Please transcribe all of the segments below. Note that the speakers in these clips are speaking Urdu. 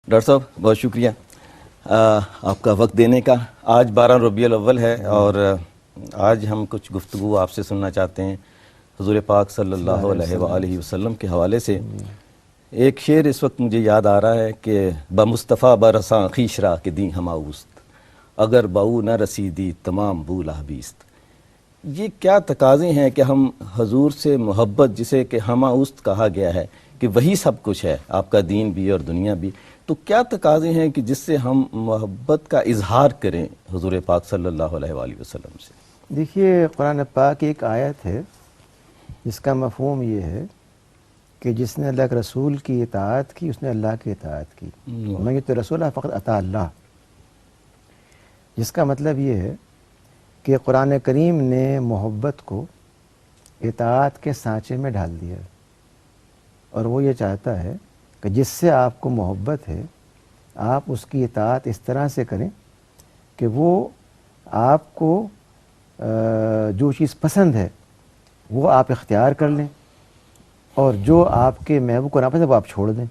ڈاکٹر صاحب بہت شکریہ آپ کا وقت دینے کا. آج 12 ربیع الاول ہے اور آج ہم کچھ گفتگو آپ سے سننا چاہتے ہیں حضور پاک صلی اللہ علیہ وآلہ وسلم کے حوالے سے. ایک شعر اس وقت مجھے یاد آ رہا ہے کہ بمصطفیٰ برساں خویش را کہ دیں ہما اوست، اگر باؤ نہ رسیدی تمام بولا بیست. یہ کیا تقاضے ہیں کہ ہم حضور سے محبت، جسے کہ ہما اوست کہا گیا ہے کہ وہی سب کچھ ہے، آپ کا دین بھی اور دنیا بھی، تو کیا تقاضے ہیں کہ جس سے ہم محبت کا اظہار کریں حضور پاک صلی اللہ علیہ وآلہ وسلم سے؟ دیکھیے قرآن پاک ایک آیت ہے جس کا مفہوم یہ ہے کہ جس نے اللہ کے رسول کی اطاعت کی اس نے اللہ کی اطاعت کی. میں یہ تو رسول فقط اطاع اللہ، جس کا مطلب یہ ہے کہ قرآن کریم نے محبت کو اطاعت کے سانچے میں ڈال دیا اور وہ یہ چاہتا ہے کہ جس سے آپ کو محبت ہے آپ اس کی اطاعت اس طرح سے کریں کہ وہ آپ کو جو چیز پسند ہے وہ آپ اختیار کر لیں اور جو آپ کے محبوب کو ناپسند ہے وہ آپ چھوڑ دیں.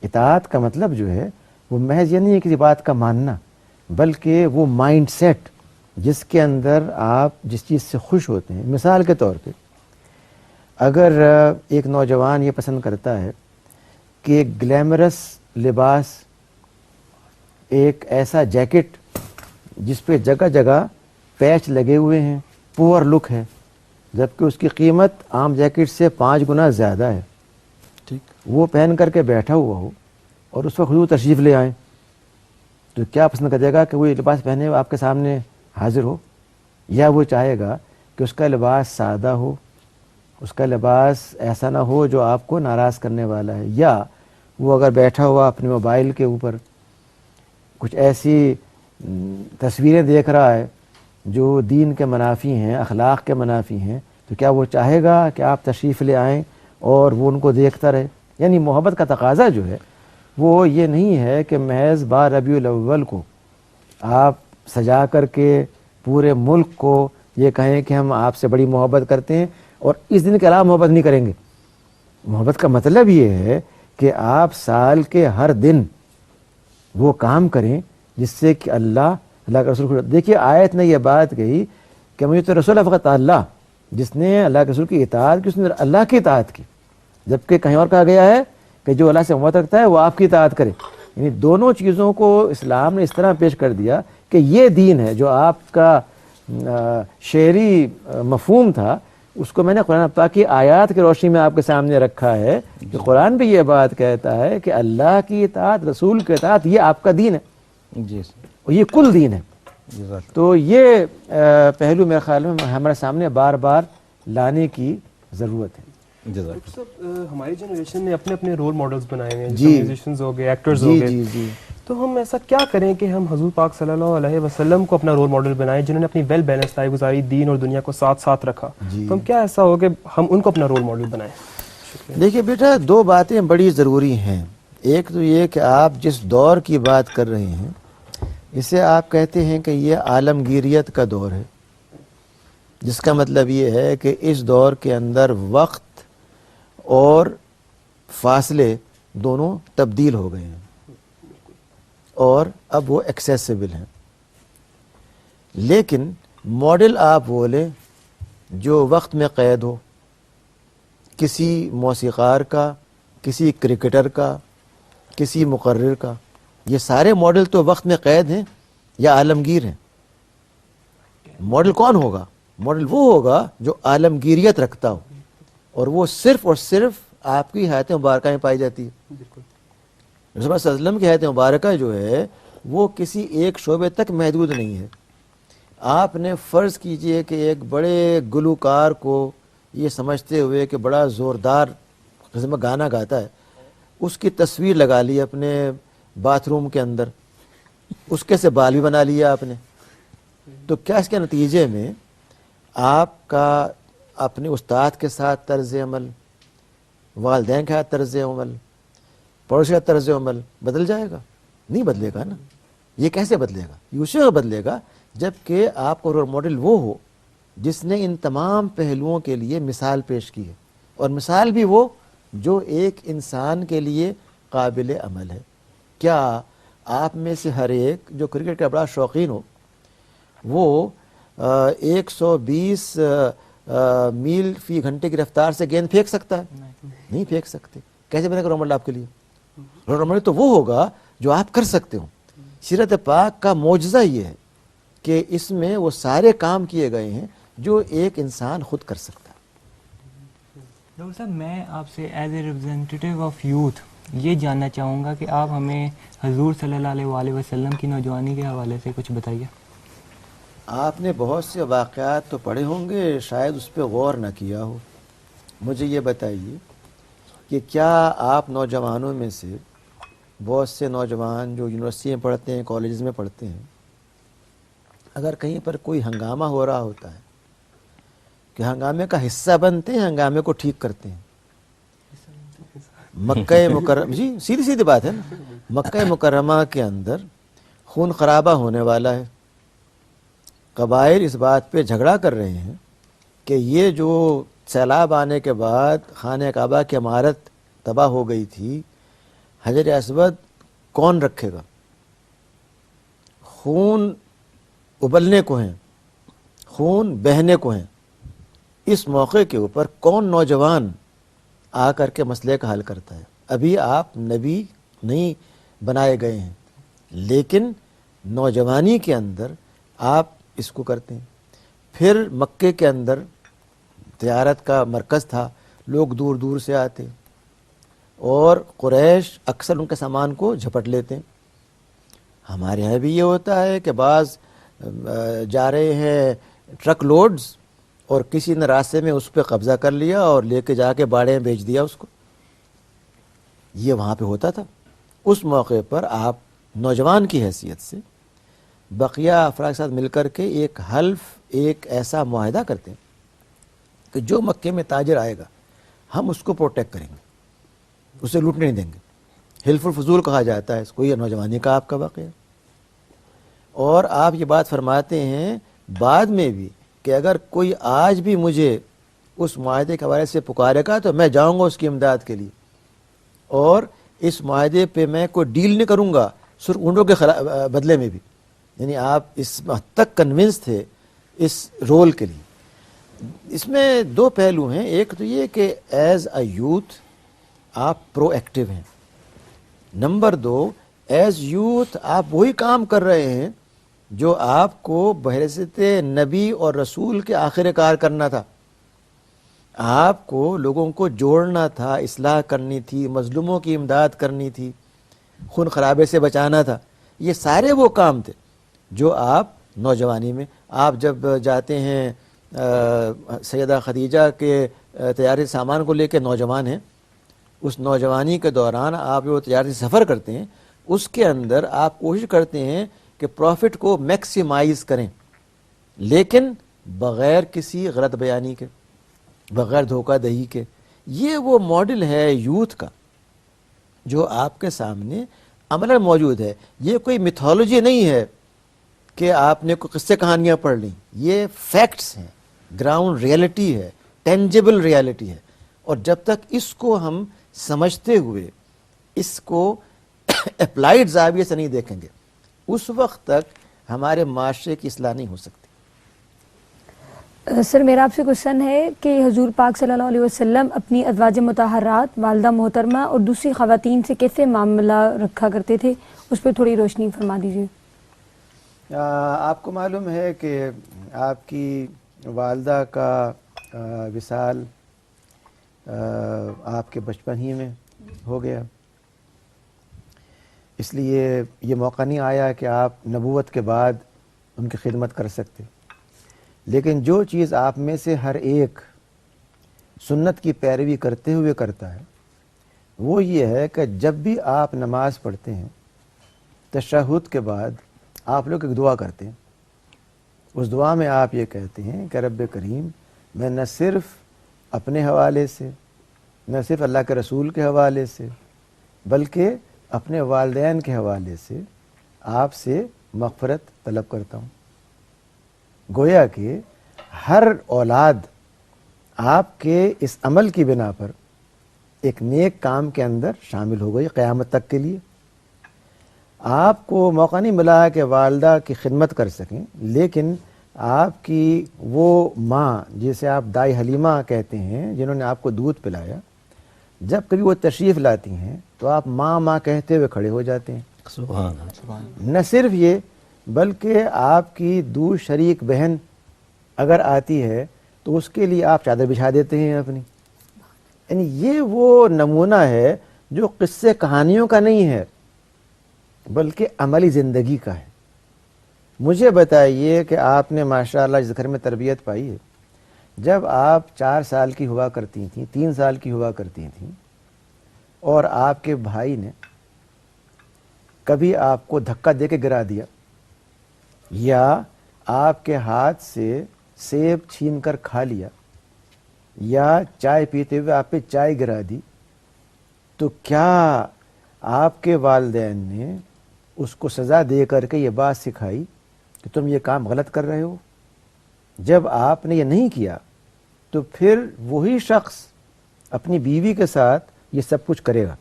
اطاعت کا مطلب جو ہے وہ محض یہ نہیں ہے کسی بات کا ماننا، بلکہ وہ مائنڈ سیٹ جس کے اندر آپ جس چیز سے خوش ہوتے ہیں. مثال کے طور پہ اگر ایک نوجوان یہ پسند کرتا ہے کہ ایک گلیمرس لباس، ایک ایسا جیکٹ جس پہ جگہ جگہ پیچ لگے ہوئے ہیں، پور لک ہے، جبکہ اس کی قیمت عام جیکٹ سے 5 گنا زیادہ ہے، ٹھیک، وہ پہن کر کے بیٹھا ہوا ہو اور اس وقت حضور تشریف لے آئیں تو کیا پسند کرے گا کہ وہ یہ لباس پہنے آپ کے سامنے حاضر ہو، یا وہ چاہے گا کہ اس کا لباس سادہ ہو، اس کا لباس ایسا نہ ہو جو آپ کو ناراض کرنے والا ہے، یا وہ اگر بیٹھا ہوا اپنے موبائل کے اوپر کچھ ایسی تصویریں دیکھ رہا ہے جو دین کے منافی ہیں، اخلاق کے منافی ہیں، تو کیا وہ چاہے گا کہ آپ تشریف لے آئیں اور وہ ان کو دیکھتا رہے؟ یعنی محبت کا تقاضا جو ہے وہ یہ نہیں ہے کہ محض 12 ربیع الاول کو آپ سجا کر کے پورے ملک کو یہ کہیں کہ ہم آپ سے بڑی محبت کرتے ہیں اور اس دن کے علاوہ محبت نہیں کریں گے. محبت کا مطلب یہ ہے کہ آپ سال کے ہر دن وہ کام کریں جس سے کہ اللہ کے رسول کو. دیکھیے آیت نے یہ بات کہی کہ مجھے تو رسول فقط اللہ، جس نے اللہ کے رسول کی اطاعت کی اس نے اللہ کی اطاعت کی، جبکہ کہیں اور کہا گیا ہے کہ جو اللہ سے محبت رکھتا ہے وہ آپ کی اطاعت کرے. یعنی دونوں چیزوں کو اسلام نے اس طرح پیش کر دیا کہ یہ دین ہے. جو آپ کا شعری مفہوم تھا اس کو میں نے قرآن پاک کی آیات کی روشنی میں آپ کے سامنے رکھا ہے کہ قرآن بھی یہ بات کہتا ہے کہ اللہ کی اطاعت، رسول کی اطاعت یہ آپ کا دین ہے، جی، اور یہ کل دین ہے. تو یہ پہلو میرے خیال میں ہمارے سامنے بار بار لانے کی ضرورت ہے. ڈاکٹر صاحب ہماری جنریشن نے اپنے اپنے رول ماڈلز بنائے ہیں، جیسے میوزیشنز ہو گئے، ایکٹرز ہو گئے، تو ہم ایسا کیا کریں کہ ہم حضور پاک صلی اللہ علیہ وسلم کو اپنا رول ماڈل بنائیں جنہوں نے اپنی ویل بیلنس لائف گزاری، دین اور دنیا کو ساتھ ساتھ رکھا، تو ہم کیا ایسا ہو کہ ہم ان کو اپنا رول ماڈل بنائیں؟ دیکھیے بیٹا، 2 باتیں بڑی ضروری ہیں. ایک تو یہ کہ آپ جس دور کی بات کر رہے ہیں اسے آپ کہتے ہیں کہ یہ عالمگیریت کا دور ہے، جس کا مطلب یہ ہے کہ اس دور کے اندر وقت اور فاصلے دونوں تبدیل ہو گئے ہیں اور اب وہ ایکسیسیبل ہیں. لیکن ماڈل آپ بولیں جو وقت میں قید ہو، کسی موسیقار کا، کسی کرکٹر کا، کسی مقرر کا، یہ سارے ماڈل تو وقت میں قید ہیں یا عالمگیر ہیں. ماڈل کون ہوگا؟ ماڈل وہ ہوگا جو عالمگیریت رکھتا ہو، اور وہ صرف اور صرف آپ کی حیات مبارکہ میں پائی جاتی ہے. رسول اللہ صلی اللہ علیہ وسلم کی حیات مبارکہ جو ہے وہ کسی ایک شعبے تک محدود نہیں ہے. آپ نے فرض کیجئے کہ ایک بڑے گلوکار کو یہ سمجھتے ہوئے کہ بڑا زوردار قسم کا گانا گاتا ہے، اس کی تصویر لگا لی اپنے باتھ روم کے اندر، اس کے سے بال بھی بنا لیا آپ نے، تو کیا اس کے نتیجے میں آپ کا اپنے استاد کے ساتھ طرز عمل، والدین کے ساتھ طرز عمل، پڑوسی کا طرز عمل بدل جائے گا؟ نہیں بدلے گا نا. یہ کیسے بدلے گا؟ یہ اسی وقت بدلے گا جب کہ آپ کا رول ماڈل وہ ہو جس نے ان تمام پہلوؤں کے لیے مثال پیش کی ہے، اور مثال بھی وہ جو ایک انسان کے لیے قابل عمل ہے. کیا آپ میں سے ہر ایک جو کرکٹ کا بڑا شوقین ہو وہ 120 میل فی گھنٹے کی رفتار سے گیند پھینک سکتا ہے؟ نہیں پھینک سکتے. کیسے بنے گا رول ماڈل آپ کے لیے؟ رول ماڈل تو وہ ہوگا جو آپ کر سکتے ہو. سیرت پاک کا معجزہ یہ ہے کہ اس میں وہ سارے کام کیے گئے ہیں جو ایک انسان خود کر سکتا ہے. ڈاکٹر صاحب میں آپ سے ایز اے ریپرزینٹیٹیو آف یوتھ یہ جاننا چاہوں گا کہ آپ ہمیں حضور صلی اللہ علیہ وآلہ وسلم کی نوجوانی کے حوالے سے کچھ بتائیے. آپ نے بہت سے واقعات تو پڑھے ہوں گے، شاید اس پہ غور نہ کیا ہو. مجھے یہ بتائیے کہ کیا آپ نوجوانوں میں سے بہت سے نوجوان جو یونیورسٹی میں پڑھتے ہیں، کالجز میں پڑھتے ہیں، اگر کہیں پر کوئی ہنگامہ ہو رہا ہوتا ہے کہ ہنگامے کا حصہ بنتے ہیں، ہنگامے کو ٹھیک کرتے ہیں. مکہ مکرمہ، جی سیدھی سیدھی بات ہے نا، مکہ مکرمہ کے اندر خون خرابہ ہونے والا ہے. قبائل اس بات پہ جھگڑا کر رہے ہیں کہ یہ جو سیلاب آنے کے بعد خانہ کعبہ کی عمارت تباہ ہو گئی تھی، حجر اسود کون رکھے گا؟ خون ابلنے کو ہیں، خون بہنے کو ہیں. اس موقع کے اوپر کون نوجوان آ کر کے مسئلے کا حل کرتا ہے؟ ابھی آپ نبی نہیں بنائے گئے ہیں، لیکن نوجوانی کے اندر آپ اس کو کرتے ہیں. پھر مکے کے اندر تجارت کا مرکز تھا، لوگ دور دور سے آتے اور قریش اکثر ان کے سامان کو جھپٹ لیتے ہیں. ہمارے یہاں بھی یہ ہوتا ہے کہ بعض جا رہے ہیں ٹرک لوڈز اور کسی نے راستے میں اس پہ قبضہ کر لیا اور لے کے جا کے باڑے میں بیچ دیا اس کو. یہ وہاں پہ ہوتا تھا. اس موقع پر آپ نوجوان کی حیثیت سے بقیہ افراد کے ساتھ مل کر کے ایک حلف، ایک ایسا معاہدہ کرتے ہیں کہ جو مکے میں تاجر آئے گا ہم اس کو پروٹیکٹ کریں گے، اسے لوٹنے نہیں دیں گے. حلف الفضول کہا جاتا ہے اس کو. یہ نوجوانی کا آپ کا واقعہ. اور آپ یہ بات فرماتے ہیں بعد میں بھی کہ اگر کوئی آج بھی مجھے اس معاہدے کے حوالے سے پکارے گا تو میں جاؤں گا اس کی امداد کے لیے، اور اس معاہدے پہ میں کوئی ڈیل نہیں کروں گا صرف اونٹوں کے بدلے میں بھی. یعنی آپ اس حد تک کنونس تھے اس رول کے لیے. اس میں دو پہلو ہیں. ایک تو یہ کہ ایز اے یوتھ آپ پرو ایکٹیو ہیں. نمبر دو، ایز یوتھ آپ وہی کام کر رہے ہیں جو آپ کو بحیثیت نبی اور رسول کے آخر کار کرنا تھا. آپ کو لوگوں کو جوڑنا تھا، اصلاح کرنی تھی، مظلوموں کی امداد کرنی تھی، خون خرابے سے بچانا تھا. یہ سارے وہ کام تھے جو آپ نوجوانی میں، آپ جب جاتے ہیں سیدہ خدیجہ کے تجارتی سامان کو لے کے نوجوان ہیں، اس نوجوانی کے دوران آپ جو تجارتی سفر کرتے ہیں اس کے اندر آپ کوشش کرتے ہیں کہ پروفٹ کو میکسیمائز کریں، لیکن بغیر کسی غلط بیانی کے، بغیر دھوکہ دہی کے. یہ وہ ماڈل ہے یوتھ کا جو آپ کے سامنے عملاً موجود ہے. یہ کوئی میتھولوجی نہیں ہے کہ آپ نے کوئی قصے کہانیاں پڑھ لیں. یہ فیکٹس ہیں، گراؤنڈ ریئلٹی ہے، ٹینجیبل ریئلٹی ہے. اور جب تک اس کو ہم سمجھتے ہوئے اس کو اپلائیڈ زاویے سے نہیں دیکھیں گے اس وقت تک ہمارے معاشرے کی اصلاح نہیں ہو سکتی. سر میرا آپ سے کوشچن ہے کہ حضور پاک صلی اللہ علیہ وسلم اپنی ازواج مطہرات، والدہ محترمہ اور دوسری خواتین سے کیسے معاملہ رکھا کرتے تھے، اس پہ تھوڑی روشنی فرما دیجیے. آپ کو معلوم ہے کہ آپ کی والدہ کا وصال آپ کے بچپن ہی میں ہو گیا، اس لیے یہ موقع نہیں آیا کہ آپ نبوت کے بعد ان کی خدمت کر سکتے. لیکن جو چیز آپ میں سے ہر ایک سنت کی پیروی کرتے ہوئے کرتا ہے وہ یہ ہے کہ جب بھی آپ نماز پڑھتے ہیں تشہد کے بعد آپ لوگ ایک دعا کرتے ہیں. اس دعا میں آپ یہ کہتے ہیں کہ رب کریم، میں نہ صرف اپنے حوالے سے، نہ صرف اللہ کے رسول کے حوالے سے، بلکہ اپنے والدین کے حوالے سے آپ سے مغفرت طلب کرتا ہوں. گویا کہ ہر اولاد آپ کے اس عمل کی بنا پر ایک نیک کام کے اندر شامل ہو گئی قیامت تک کے لیے. آپ کو موقع نہیں ملا ہے کہ والدہ کی خدمت کر سکیں، لیکن آپ کی وہ ماں جسے آپ دائی حلیمہ کہتے ہیں، جنہوں نے آپ کو دودھ پلایا، جب کبھی وہ تشریف لاتی ہیں تو آپ ماں ماں کہتے ہوئے کھڑے ہو جاتے ہیں. سبحان اللہ. نہ صرف یہ بلکہ آپ کی دور شریک بہن اگر آتی ہے تو اس کے لیے آپ چادر بچھا دیتے ہیں اپنی. یعنی یہ وہ نمونہ ہے جو قصے کہانیوں کا نہیں ہے بلکہ عملی زندگی کا ہے. مجھے بتائیے کہ آپ نے ماشاءاللہ جس گھر میں تربیت پائی ہے، جب آپ 4 سال کی ہوا کرتی تھیں، 3 سال کی ہوا کرتی تھیں، اور آپ کے بھائی نے کبھی آپ کو دھکا دے کے گرا دیا یا آپ کے ہاتھ سے سیب چھین کر کھا لیا یا چائے پیتے ہوئے آپ پہ چائے گرا دی، تو کیا آپ کے والدین نے اس کو سزا دے کر کے یہ بات سکھائی کہ تم یہ کام غلط کر رہے ہو؟ جب آپ نے یہ نہیں کیا تو پھر وہی شخص اپنی بیوی کے ساتھ یہ سب کچھ کرے گا.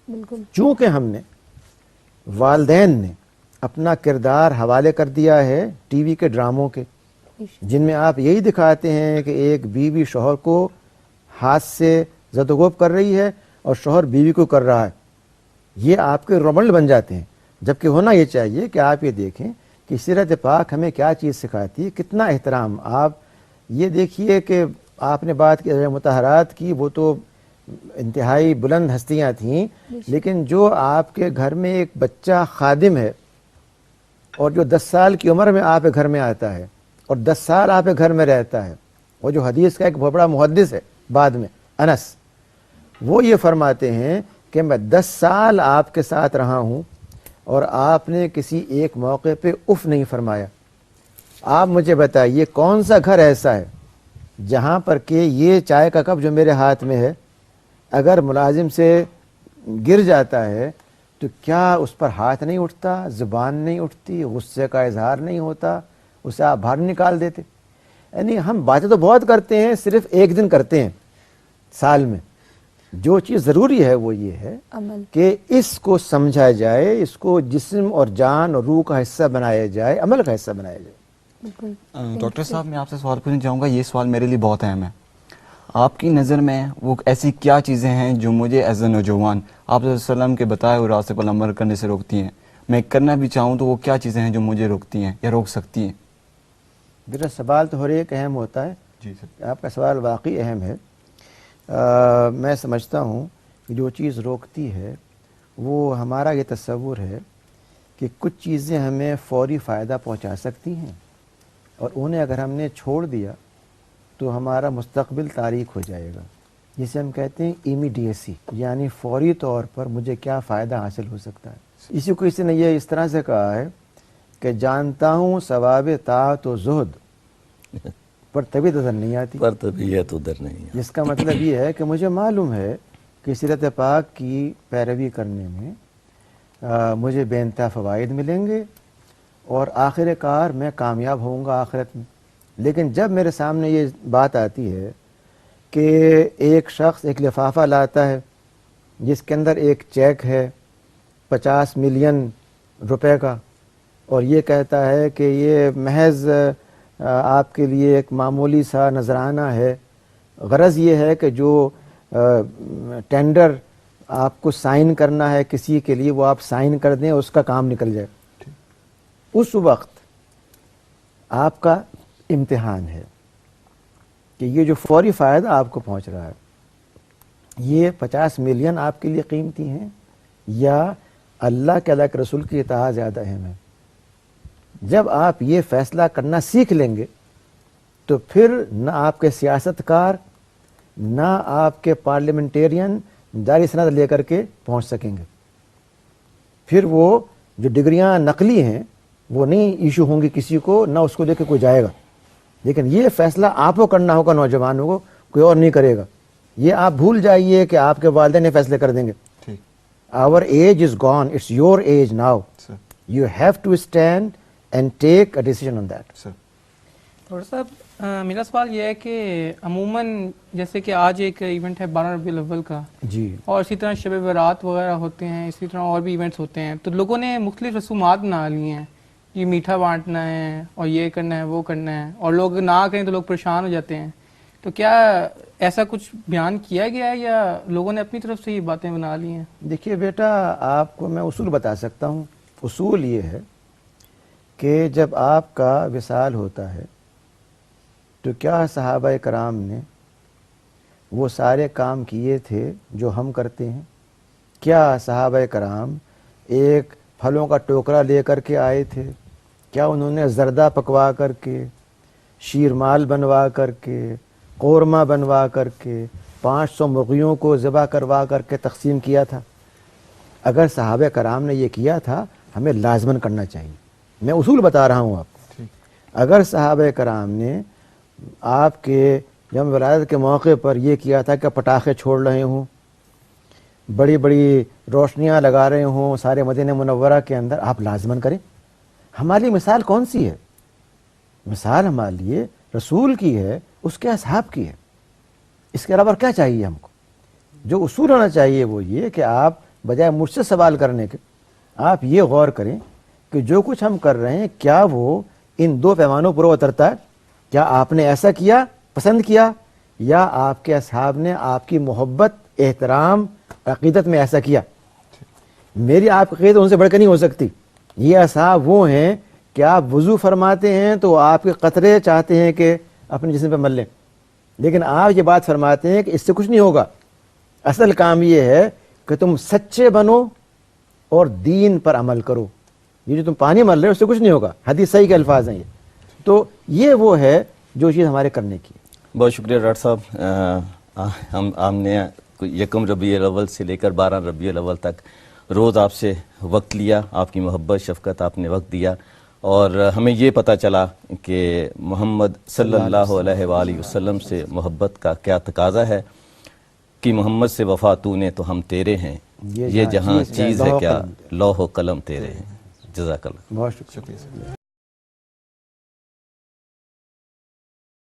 بالکل. چونکہ ہم نے والدین نے اپنا کردار حوالے کر دیا ہے ٹی وی کے ڈراموں کے، جن میں آپ یہی دکھاتے ہیں کہ ایک بیوی شوہر کو ہاتھ سے زد و کوب کر رہی ہے اور شوہر بیوی کو کر رہا ہے. یہ آپ کے رول بن جاتے ہیں، جبکہ ہونا یہ چاہیے کہ آپ یہ دیکھیں کہ سیرت پاک ہمیں کیا چیز سکھاتی ہے، کتنا احترام. آپ یہ دیکھیے کہ آپ نے بات کی مطہرات کی، وہ تو انتہائی بلند ہستیاں تھیں، لیکن جو آپ کے گھر میں ایک بچہ خادم ہے اور جو 10 سال کی عمر میں آپ کے گھر میں آتا ہے اور 10 سال آپ کے گھر میں رہتا ہے، وہ جو حدیث کا ایک بہت بڑا محدث ہے بعد میں، انس، وہ یہ فرماتے ہیں کہ میں 10 سال آپ کے ساتھ رہا ہوں اور آپ نے کسی ایک موقع پہ اف نہیں فرمایا. آپ مجھے بتائیے کون سا گھر ایسا ہے جہاں پر کہ یہ چائے کا کپ جو میرے ہاتھ میں ہے اگر ملازم سے گر جاتا ہے تو کیا اس پر ہاتھ نہیں اٹھتا، زبان نہیں اٹھتی، غصے کا اظہار نہیں ہوتا، اسے آپ باہر نکال دیتے؟ یعنی ہم باتیں تو بہت کرتے ہیں، صرف ایک دن کرتے ہیں سال میں. جو چیز ضروری ہے وہ یہ ہے عمل. کہ اس کو سمجھا جائے، اس کو جسم اور جان اور روح کا حصہ بنایا جائے، عمل کا حصہ بنایا جائے. بالکل. ڈاکٹر صاحب میں آپ سے سوال پوچھنا چاہوں گا، یہ سوال میرے لیے بہت اہم ہے. آپ کی نظر میں وہ ایسی کیا چیزیں ہیں جو مجھے ایز اے نوجوان آپ صلی اللہ علیہ وسلم کے بتائے ہوئے راستے پر عمل کرنے سے روکتی ہیں؟ میں کرنا بھی چاہوں تو وہ کیا چیزیں ہیں جو مجھے روکتی ہیں یا روک سکتی ہیں؟ میرا سوال تو ہر ایک اہم ہوتا ہے. جی سر. آپ کا سوال واقعی اہم ہے. میں سمجھتا ہوں کہ جو چیز روکتی ہے وہ ہمارا یہ تصور ہے کہ کچھ چیزیں ہمیں فوری فائدہ پہنچا سکتی ہیں اور انہیں اگر ہم نے چھوڑ دیا تو ہمارا مستقبل تاریک ہو جائے گا، جسے ہم کہتے ہیں ایمیڈیسی، یعنی فوری طور پر مجھے کیا فائدہ حاصل ہو سکتا ہے. اسی کو کسی نے یہ اس طرح سے کہا ہے کہ جانتا ہوں ثواب طاعت و زہد پر طبیعت نظر نہیں آتی، پر طبیعت ادھر نہیں ہے. جس کا مطلب یہ ہے کہ مجھے معلوم ہے کہ سیرت پاک کی پیروی کرنے میں مجھے بے انتہا فوائد ملیں گے اور آخر کار میں کامیاب ہوں گا آخرت میں. لیکن جب میرے سامنے یہ بات آتی ہے کہ ایک شخص ایک لفافہ لاتا ہے جس کے اندر ایک چیک ہے 50 ملین روپے کا اور یہ کہتا ہے کہ یہ محض آپ کے لیے ایک معمولی سا نذرانہ ہے، غرض یہ ہے کہ جو ٹینڈر آپ کو سائن کرنا ہے کسی کے لیے وہ آپ سائن کر دیں، اس کا کام نکل جائے. اس وقت آپ کا امتحان ہے کہ یہ جو فوری فائدہ آپ کو پہنچ رہا ہے یہ 50 ملین آپ کے لیے قیمتی ہیں یا اللہ کے اللہ کے رسول کی اطاعت زیادہ اہم ہے. جب آپ یہ فیصلہ کرنا سیکھ لیں گے تو پھر نہ آپ کے سیاست کار نہ آپ کے پارلیمنٹیرین جاری سند لے کر کے پہنچ سکیں گے. پھر وہ جو ڈگریاں نقلی ہیں وہ نہیں ایشو ہوں گی کسی کو، نہ اس کو لے کے کوئی جائے گا. لیکن یہ فیصلہ آپ کو کرنا ہوگا، نوجوانوں کو، کوئی اور نہیں کرے گا. یہ آپ بھول جائیے کہ آپ کے والدین یہ فیصلے کر دیں گے. Our age is gone, it's your age now. You have to stand and take a decision on that. Doctor صاحب میرا سوال یہ ہے کہ عموماً جیسے کہ آج ایک ایونٹ ہے 12 ربیع الاول کا، جی، اور اسی طرح شب برات وغیرہ ہوتے ہیں، اسی طرح اور بھی ایونٹس ہوتے ہیں، تو لوگوں نے مختلف رسومات بنا لی ہیں، یہ میٹھا بانٹنا ہے اور یہ کرنا ہے وہ کرنا ہے، اور لوگ نہ کریں تو لوگ پریشان ہو جاتے ہیں. تو کیا ایسا کچھ بیان کیا گیا ہے یا لوگوں نے اپنی طرف سے یہ باتیں بنا لی ہیں؟ دیکھیے بیٹا، آپ کو میں اصول بتا سکتا ہوں. اصول یہ ہے کہ جب آپ کا وصال ہوتا ہے تو کیا صحابہ کرام نے وہ سارے کام کیے تھے جو ہم کرتے ہیں؟ کیا صحابہ کرام ایک پھلوں کا ٹوکرا لے کر کے آئے تھے؟ کیا انہوں نے زردہ پکوا کر کے، شیرمال بنوا کر کے، قورمہ بنوا کر کے، 500 مرغیوں کو ذبح کروا کر کے تقسیم کیا تھا؟ اگر صحابہ کرام نے یہ کیا تھا، ہمیں لازماً کرنا چاہیے. میں اصول بتا رہا ہوں آپ کو. اگر صحابہ کرام نے آپ کے یوم ولادت کے موقع پر یہ کیا تھا کہ پٹاخے چھوڑ رہے ہوں، بڑی بڑی روشنیاں لگا رہے ہوں سارے مدینہ منورہ کے اندر، آپ لازماً کریں. ہماری مثال کون سی ہے؟ مثال ہمارے لیے رسول کی ہے، اس کے اصحاب کی ہے. اس کے علاوہ کیا چاہیے ہم کو؟ جو اصول ہونا چاہیے وہ یہ کہ آپ بجائے مجھ سے سوال کرنے کے، آپ یہ غور کریں کہ جو کچھ ہم کر رہے ہیں کیا وہ ان 2 پیمانوں پر اترتا ہے؟ کیا آپ نے ایسا کیا، پسند کیا، یا آپ کے اصحاب نے آپ کی محبت، احترام، عقیدت میں ایسا کیا؟ میری آپ کی عقیدت ان سے بڑھ کے نہیں ہو سکتی. یہ اصحاب وہ ہیں کہ آپ وضو فرماتے ہیں تو آپ کے قطرے چاہتے ہیں کہ اپنے جسم پہ مل لیں، لیکن آپ یہ بات فرماتے ہیں کہ اس سے کچھ نہیں ہوگا. اصل کام یہ ہے کہ تم سچے بنو اور دین پر عمل کرو. یہ جو تم پانی مل رہے ہو اس سے کچھ نہیں ہوگا. حدیث صحیح کے الفاظ ہیں یہ. تو یہ وہ ہے جو چیز ہمارے کرنے کی. بہت شکریہ ڈاکٹر صاحب. ہم نے 1 ربیع الاول سے لے کر 12 ربیع الاول تک روز آپ سے وقت لیا، آپ کی محبت شفقت آپ نے وقت دیا، اور ہمیں یہ پتہ چلا کہ محمد صلی اللہ علیہ وآلہ وسلم سے محبت کا کیا تقاضا ہے کہ محمد سے وفا تو نے تو ہم تیرے ہیں، یہ جہاں چیز ہے کیا لوح و قلم تیرے ہیں. جزاک اللہ. بہت شکریہ.